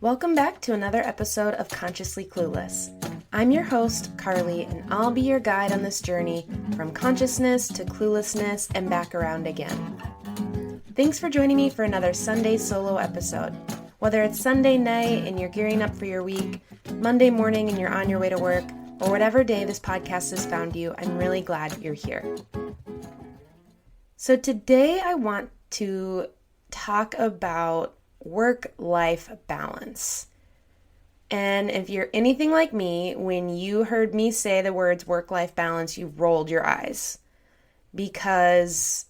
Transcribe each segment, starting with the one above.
Welcome back to another episode of Consciously Clueless. I'm your host, Carly, and I'll be your guide on this journey from consciousness to cluelessness and back around again. Thanks for joining me for another Sunday solo episode. Whether it's Sunday night and you're gearing up for your week, Monday morning and you're on your way to work, or whatever day this podcast has found you, I'm really glad you're here. So today I want to talk about work-life balance. And if you're anything like me, when you heard me say the words work-life balance, you rolled your eyes because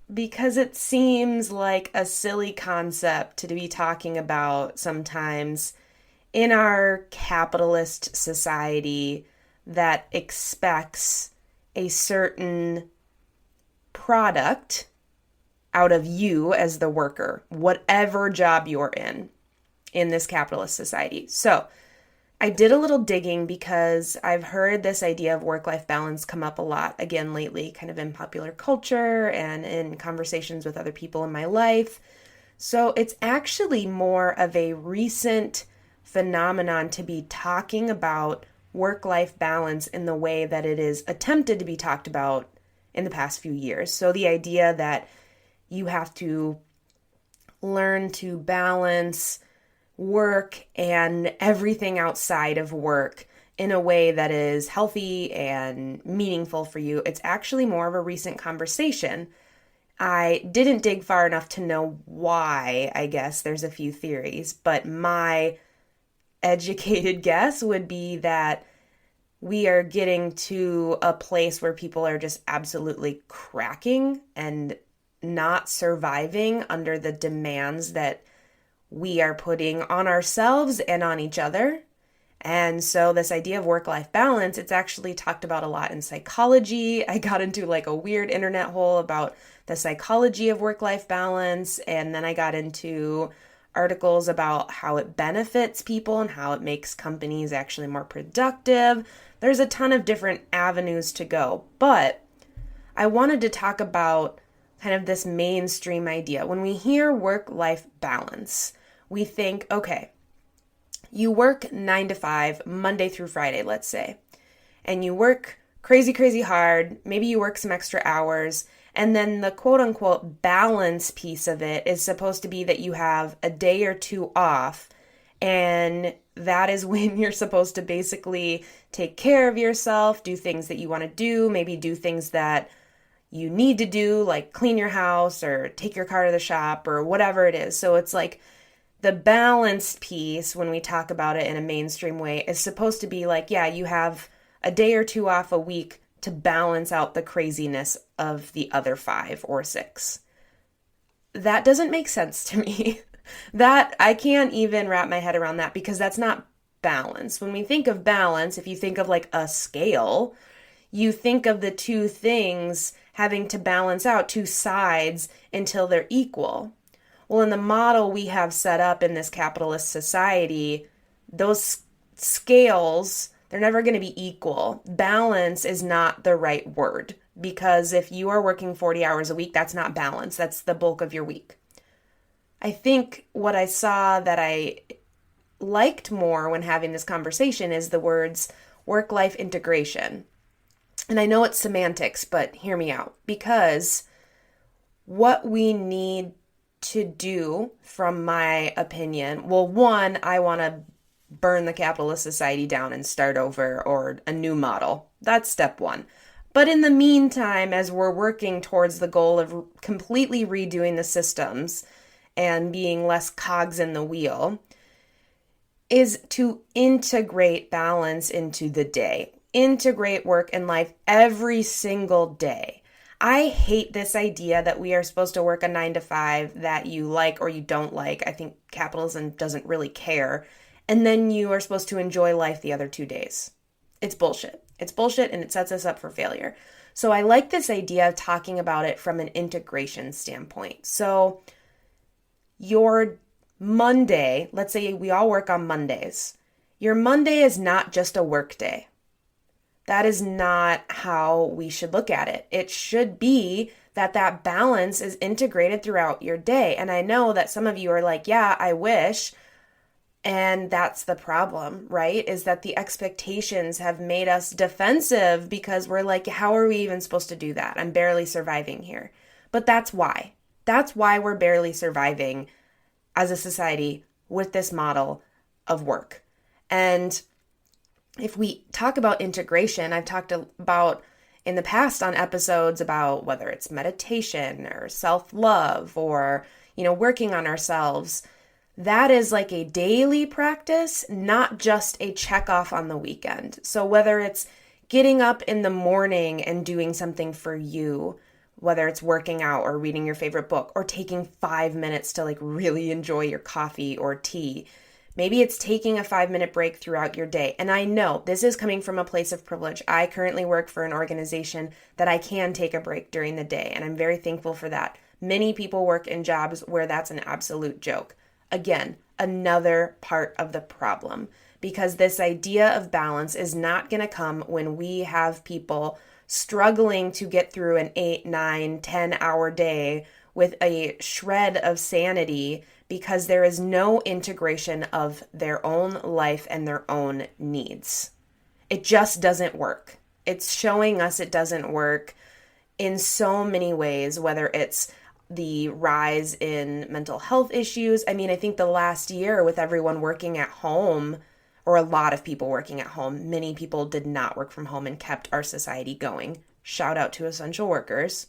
it seems like a silly concept to be talking about sometimes in our capitalist society that expects a certain product out of you as the worker, whatever job you're in this capitalist society. So I did a little digging because I've heard this idea of work-life balance come up a lot again lately, kind of in popular culture and in conversations with other people in my life. So it's actually more of a recent phenomenon to be talking about work-life balance in the way that it is attempted to be talked about in the past few years. So the idea that you have to learn to balance work and everything outside of work in a way that is healthy and meaningful for you. It's actually more of a recent conversation. I didn't dig far enough to know why. I guess there's a few theories, but my educated guess would be that we are getting to a place where people are just absolutely cracking and not surviving under the demands that we are putting on ourselves and on each other. And so this idea of work-life balance, it's actually talked about a lot in psychology. I got into like a weird internet hole about the psychology of work-life balance, and then I got into articles about how it benefits people and how it makes companies actually more productive. There's a ton of different avenues to go, but I wanted to talk about kind of this mainstream idea. When we hear work-life balance, we think, okay, you work 9 to 5, Monday through Friday, let's say, and you work crazy, crazy hard. Maybe you work some extra hours, and then the quote-unquote balance piece of it is supposed to be that you have a day or two off, and that is when you're supposed to basically take care of yourself, do things that you want to do, maybe do things that you need to do, like clean your house or take your car to the shop or whatever it is. So it's like the balance piece, when we talk about it in a mainstream way, is supposed to be like, yeah, you have a day or two off a week to balance out the craziness of the other 5 or 6. That doesn't make sense to me. That I can't even wrap my head around that, because that's not balance. When we think of balance, if you think of like a scale, you think of the two things having to balance out, two sides, until they're equal. Well, in the model we have set up in this capitalist society, those scales, they're never going to be equal. Balance is not the right word, because if you are working 40 hours a week, that's not balance. That's the bulk of your week. I think what I saw that I liked more when having this conversation is the words work-life integration. And I know it's semantics, but hear me out, because what we need to do, from my opinion, well, one, I want to burn the capitalist society down and start over, or a new model. That's step one. But in the meantime, as we're working towards the goal of completely redoing the systems and being less cogs in the wheel, is to integrate balance into the day. Integrate work and life every single day. I hate this idea that we are supposed to work a 9 to 5 that you like or you don't like. I think capitalism doesn't really care. And then you are supposed to enjoy life the other 2 days. It's bullshit. It's bullshit, and it sets us up for failure. So I like this idea of talking about it from an integration standpoint. So your Monday, let's say we all work on Mondays. Your Monday is not just a work day. That is not how we should look at it. It should be that balance is integrated throughout your day. And I know that some of you are like, yeah, I wish. And that's the problem, right? Is that the expectations have made us defensive because we're like, how are we even supposed to do that? I'm barely surviving here. But that's why. That's why we're barely surviving as a society with this model of work. And if we talk about integration, I've talked about in the past on episodes about whether it's meditation or self-love or, working on ourselves. That is like a daily practice, not just a check off on the weekend. So whether it's getting up in the morning and doing something for you, whether it's working out or reading your favorite book or taking 5 minutes to like really enjoy your coffee or tea. Maybe it's taking a 5-minute break throughout your day. And I know this is coming from a place of privilege. I currently work for an organization that I can take a break during the day, and I'm very thankful for that. Many people work in jobs where that's an absolute joke. Again, another part of the problem, because this idea of balance is not going to come when we have people struggling to get through an 8, 9, 10-hour day with a shred of sanity because there is no integration of their own life and their own needs. It just doesn't work. It's showing us it doesn't work in so many ways, whether it's the rise in mental health issues. I mean, I think the last year with everyone working at home, or a lot of people working at home, many people did not work from home and kept our society going. Shout out to essential workers.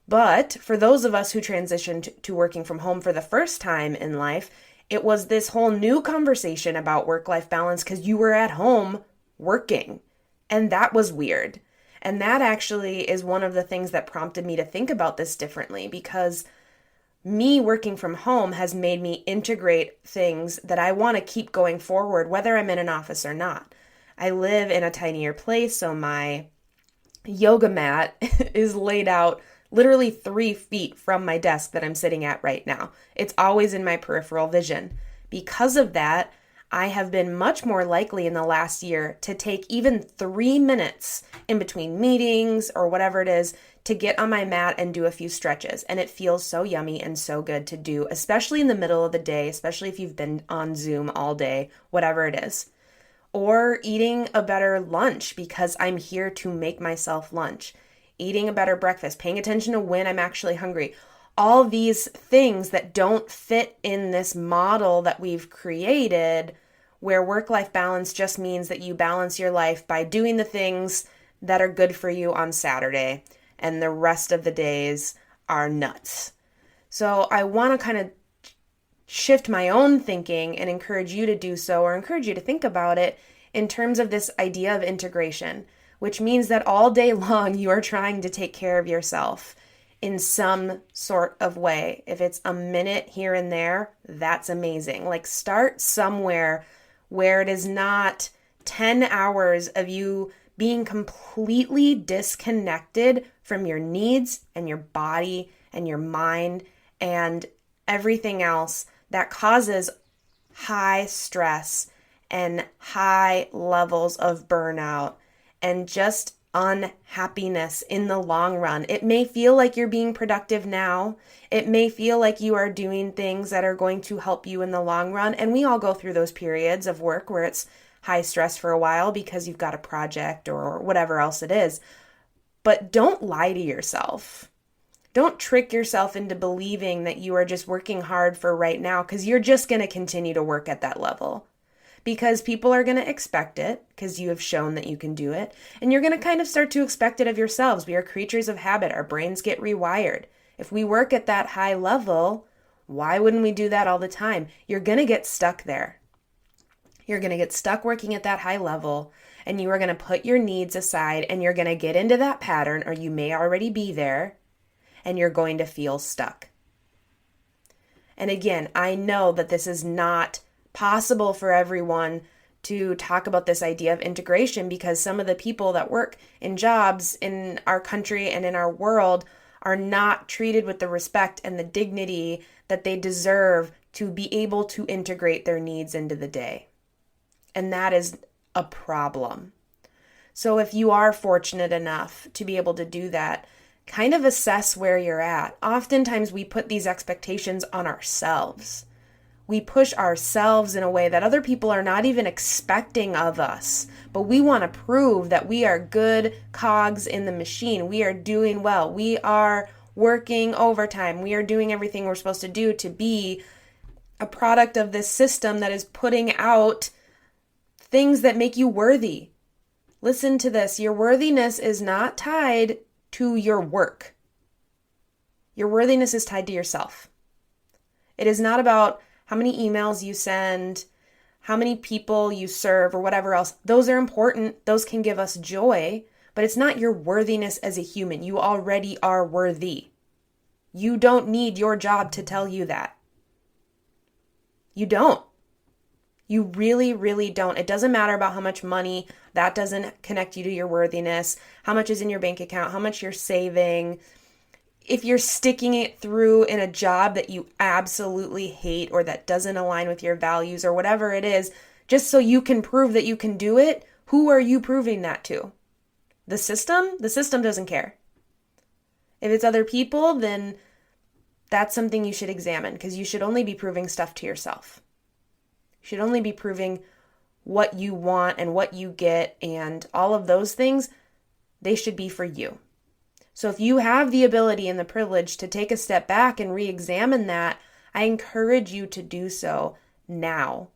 But for those of us who transitioned to working from home for the first time in life, it was this whole new conversation about work-life balance because you were at home working. And that was weird. And that actually is one of the things that prompted me to think about this differently, because me working from home has made me integrate things that I want to keep going forward, whether I'm in an office or not. I live in a tinier place, so my yoga mat is laid out literally 3 feet from my desk that I'm sitting at right now. It's always in my peripheral vision. Because of that, I have been much more likely in the last year to take even 3 minutes in between meetings or whatever it is to get on my mat and do a few stretches. And it feels so yummy and so good to do, especially in the middle of the day, especially if you've been on Zoom all day, whatever it is. Or eating a better lunch because I'm here to make myself lunch. Eating a better breakfast, paying attention to when I'm actually hungry. All these things that don't fit in this model that we've created, where work-life balance just means that you balance your life by doing the things that are good for you on Saturday, and the rest of the days are nuts. So I want to kind of shift my own thinking and encourage you to do so, or encourage you to think about it in terms of this idea of integration, which means that all day long you are trying to take care of yourself in some sort of way. If it's a minute here and there, that's amazing. Like, start somewhere where it is not 10 hours of you being completely disconnected from your needs and your body and your mind and everything else that causes high stress and high levels of burnout and just unhappiness in the long run. It may feel like you're being productive now. It may feel like you are doing things that are going to help you in the long run. And we all go through those periods of work where it's high stress for a while because you've got a project or whatever else it is. But don't lie to yourself. Don't trick yourself into believing that you are just working hard for right now, because you're just going to continue to work at that level. Because people are going to expect it because you have shown that you can do it. And you're going to kind of start to expect it of yourselves. We are creatures of habit. Our brains get rewired. If we work at that high level, why wouldn't we do that all the time? You're going to get stuck there. You're going to get stuck working at that high level, and you are going to put your needs aside, and you're going to get into that pattern, or you may already be there, and you're going to feel stuck. And again, I know that this is not possible for everyone to talk about this idea of integration, because some of the people that work in jobs in our country and in our world are not treated with the respect and the dignity that they deserve to be able to integrate their needs into the day. And that is a problem. So if you are fortunate enough to be able to do that, kind of assess where you're at. Oftentimes we put these expectations on ourselves. We push ourselves in a way that other people are not even expecting of us. But we want to prove that we are good cogs in the machine. We are doing well. We are working overtime. We are doing everything we're supposed to do to be a product of this system that is putting out things that make you worthy. Listen to this. Your worthiness is not tied to your work. Your worthiness is tied to yourself. It is not about how many emails you send, how many people you serve, or whatever else. Those are important. Those can give us joy, but it's not your worthiness as a human. You already are worthy. You don't need your job to tell you that. You don't. You really, really don't. It doesn't matter about how much money. That doesn't connect you to your worthiness. How much is in your bank account, how much you're saving. If you're sticking it through in a job that you absolutely hate or that doesn't align with your values or whatever it is, just so you can prove that you can do it, who are you proving that to? The system? The system doesn't care. If it's other people, then that's something you should examine, because you should only be proving stuff to yourself. You should only be proving what you want and what you get, and all of those things, they should be for you. So if you have the ability and the privilege to take a step back and re-examine that, I encourage you to do so now,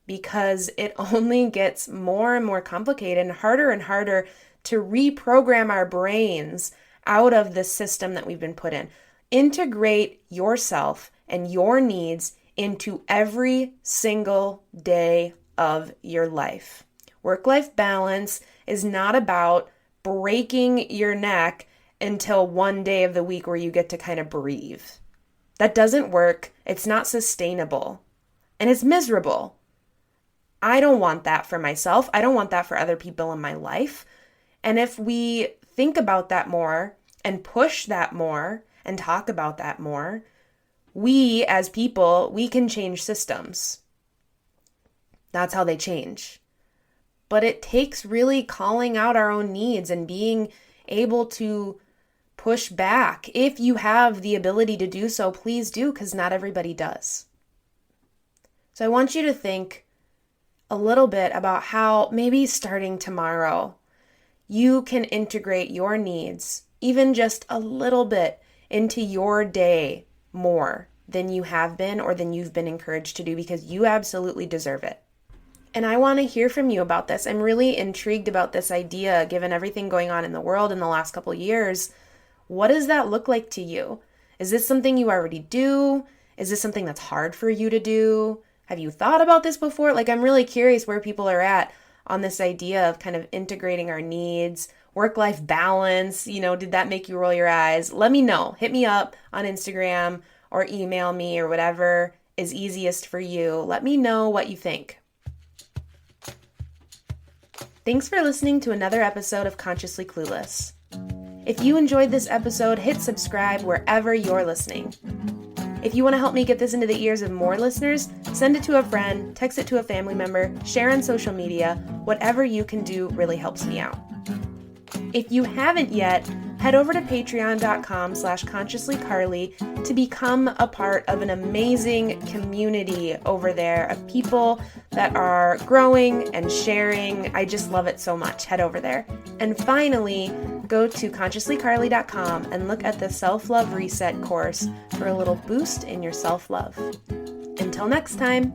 because it only gets more and more complicated and harder to reprogram our brains out of the system that we've been put in. Integrate yourself and your needs into every single day of your life. Work-life balance is not about breaking your neck until one day of the week where you get to kind of breathe. That doesn't work. It's not sustainable. And it's miserable. I don't want that for myself. I don't want that for other people in my life. And if we think about that more and push that more and talk about that more, we as people, we can change systems. That's how they change. But it takes really calling out our own needs and being able to push back. If you have the ability to do so, please do, because not everybody does. So I want you to think a little bit about how maybe starting tomorrow, you can integrate your needs, even just a little bit, into your day more than you have been or than you've been encouraged to do, because you absolutely deserve it. And I want to hear from you about this. I'm really intrigued about this idea, given everything going on in the world in the last couple years. What does that look like to you? Is this something you already do? Is this something that's hard for you to do? Have you thought about this before? I'm really curious where people are at on this idea of kind of integrating our needs, work-life balance. Did that make you roll your eyes? Let me know. Hit me up on Instagram or email me or whatever is easiest for you. Let me know what you think. Thanks for listening to another episode of Consciously Clueless. If you enjoyed this episode, hit subscribe wherever you're listening. If you want to help me get this into the ears of more listeners, send it to a friend, text it to a family member, share on social media. Whatever you can do really helps me out. If you haven't yet, head over to patreon.com/consciouslycarly to become a part of an amazing community over there of people that are growing and sharing. I just love it so much. Head over there. And finally, go to consciouslycarly.com and look at the Self-Love Reset course for a little boost in your self-love. Until next time.